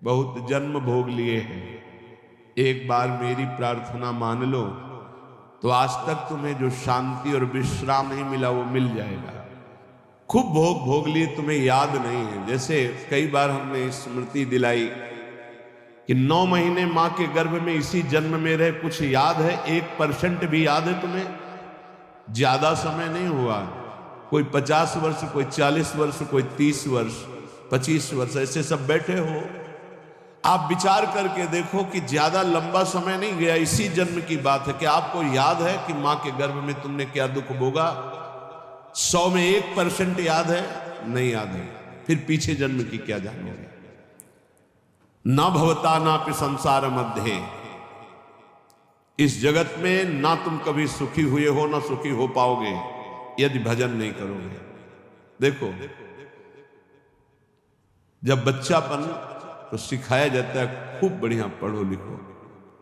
बहुत जन्म भोग लिए हैं, एक बार मेरी प्रार्थना मान लो तो आज तक तुम्हें जो शांति और विश्राम नहीं मिला वो मिल जाएगा। खूब भोग भोग लिए, तुम्हें याद नहीं है। जैसे कई बार हमने स्मृति दिलाई कि 9 महीने मां के गर्भ में इसी जन्म में रहे, कुछ याद है? 1% भी याद है तुम्हें? ज्यादा समय नहीं हुआ, कोई 50 वर्ष, कोई 40 वर्ष, कोई 30 वर्ष, 25 वर्ष, ऐसे सब बैठे हो। आप विचार करके देखो कि ज्यादा लंबा समय नहीं गया, इसी जन्म की बात है। कि आपको याद है कि मां के गर्भ में तुमने क्या दुख भोगा? 100 में 1% याद है? नहीं याद है। फिर पीछे जन्म की क्या जानोगे? ना भवता ना पि संसार मध्य, इस जगत में ना तुम कभी सुखी हुए हो ना सुखी हो पाओगे यदि भजन नहीं करोगे। देखो, जब बच्चापन तो सिखाया जाता है खूब बढ़िया पढ़ो लिखो,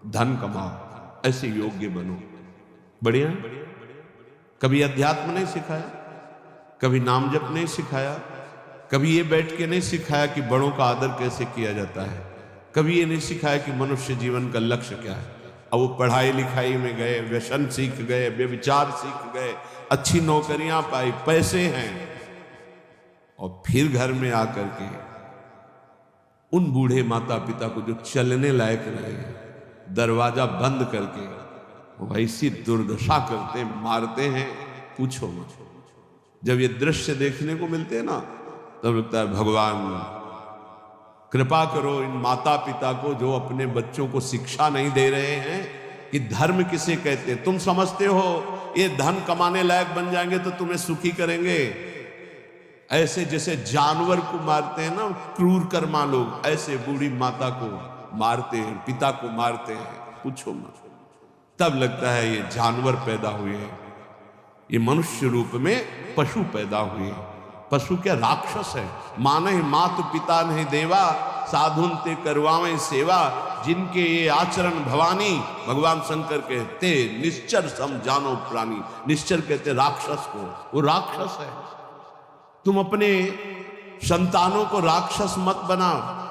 धन कमाओ, ऐसे योग्य बनो, बढ़िया। कभी अध्यात्म नहीं सिखाया, कभी नाम जप नहीं सिखाया, कभी ये बैठ के नहीं सिखाया कि बड़ों का आदर कैसे किया जाता है, कभी ये नहीं सिखाया कि मनुष्य जीवन का लक्ष्य क्या है। अब वो पढ़ाई लिखाई में गए, व्यसन सीख गए, व्यभिचार सीख गए, अच्छी नौकरियां पाई, पैसे हैं, और फिर घर में आकर के उन बूढ़े माता पिता को जो चलने लायक रहे, दरवाजा बंद करके वो ऐसी दुर्दशा करते, मारते हैं, पूछो मत। जब ये दृश्य देखने को मिलते हैं ना, तब लगता है भगवान कृपा करो इन माता पिता को जो अपने बच्चों को शिक्षा नहीं दे रहे हैं कि धर्म किसे कहते हैं। तुम समझते हो ये धन कमाने लायक बन जाएंगे तो तुम्हें सुखी करेंगे, ऐसे जैसे जानवर को मारते हैं ना क्रूर कर्मा लोग, ऐसे बूढ़ी माता को मारते हैं, पिता को मारते हैं, पूछो मत। तब लगता है ये जानवर पैदा हुए हैं, ये मनुष्य रूप में पशु पैदा हुए हैं। पशु क्या राक्षस है? माने मात पिता नहीं देवा, साधुन ते करवावे सेवा, जिनके ये आचरण भवानी, भगवान शंकर कहते निश्चर सम जानो प्राणी। निश्चर कहते राक्षस को, वो राक्षस है। तुम अपने संतानों को राक्षस मत बनाओ।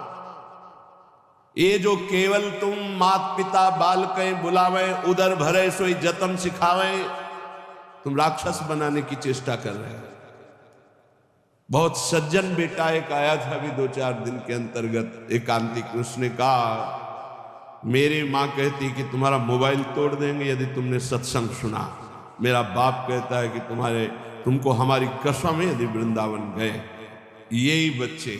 ये जो केवल तुम मात पिता बाल कहीं बुलावे, उधर भरे सोई जतन सिखावे, तुम राक्षस बनाने की चेष्टा कर रहे हो। बहुत सज्जन बेटा एक आया था अभी 2-4 दिन के अंतर्गत, एकांतिक। उसने कहा मेरी माँ कहती कि तुम्हारा मोबाइल तोड़ देंगे यदि तुमने सत्संग सुना। मेरा बाप कहता है कि तुमको हमारी कसम है यदि वृंदावन गए। यही बच्चे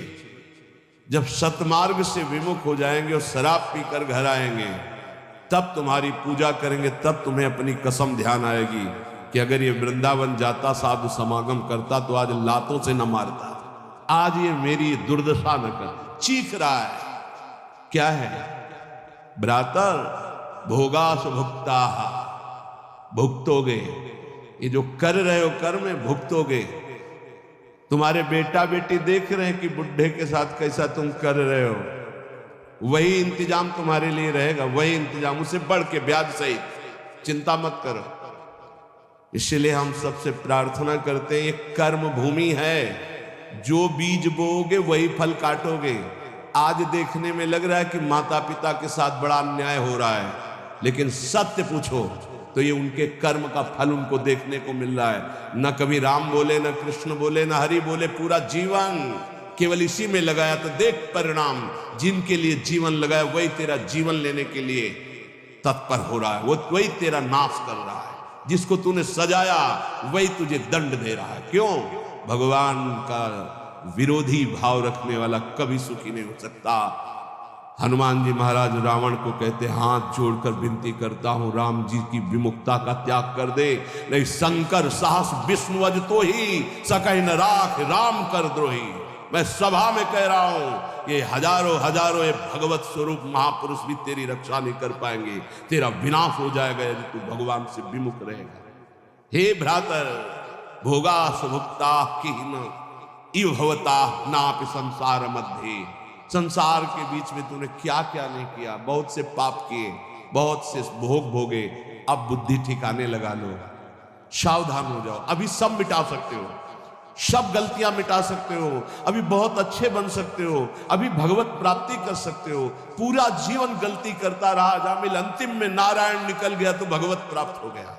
जब सतमार्ग से विमुख हो जाएंगे और शराब पीकर घर आएंगे, तब तुम्हारी पूजा करेंगे, तब तुम्हें अपनी कसम ध्यान आएगी कि अगर ये वृंदावन जाता, साधु समागम करता, तो आज लातों से न मारता, आज ये मेरी दुर्दशा न कर। चीख रहा है, क्या है? भ्रातर भोगास भुक्ता, भुगतोगे। ये जो कर रहे हो कर्म में भुगतोगे। तुम्हारे बेटा बेटी देख रहे हैं कि बुढ़े के साथ कैसा तुम कर रहे हो, वही इंतजाम तुम्हारे लिए रहेगा, वही इंतजाम, उसे बढ़ के ब्याज सहित। चिंता मत करो। इसलिए हम सबसे प्रार्थना करते हैं, ये कर्म भूमि है, जो बीज बोओगे वही फल काटोगे। आज देखने में लग रहा है कि माता पिता के साथ बड़ा अन्याय हो रहा है, लेकिन सत्य पूछो तो ये उनके कर्म का फल उनको देखने को मिल रहा है। न कभी राम बोले, न कृष्ण बोले, न हरि बोले, पूरा जीवन केवल इसी में लगाया। तो देख परिणाम, जिनके लिए जीवन लगाया वही तेरा जीवन लेने के लिए तत्पर हो रहा है, वो वही तेरा नाश कर रहा है। जिसको तूने सजाया वही तुझे दंड दे रहा है। क्यों? भगवान का विरोधी भाव रखने वाला कभी सुखी नहीं हो सकता। हनुमान जी महाराज रावण को कहते, हाथ जोड़कर विनती करता हूं राम जी की विमुखता का त्याग कर दे, नहीं शंकर साहस विष्णु अज तो ही सकै न राख राम कर द्रोही। मैं सभा में कह रहा हूं, ये हजारों हजारों ये भगवत स्वरूप महापुरुष भी तेरी रक्षा नहीं कर पाएंगे। तेरा विनाश हो जाएगा यदि तू भगवान से विमुख रहेगा। हे भ्रातर, भोगा सुभुक्ता किन इव भवता नापि संसार मध्य। संसार के बीच में तूने क्या क्या नहीं किया। बहुत से पाप किए, बहुत से भोग भोगे। अब बुद्धि ठिकाने लगा लो, सावधान हो जाओ। अभी सब मिटा सकते हो। सब गलतियां मिटा सकते हो, अभी बहुत अच्छे बन सकते हो, अभी भगवत प्राप्ति कर सकते हो। पूरा जीवन गलती करता रहा, जामिल अंतिम में नारायण निकल गया तो भगवत प्राप्त हो गया।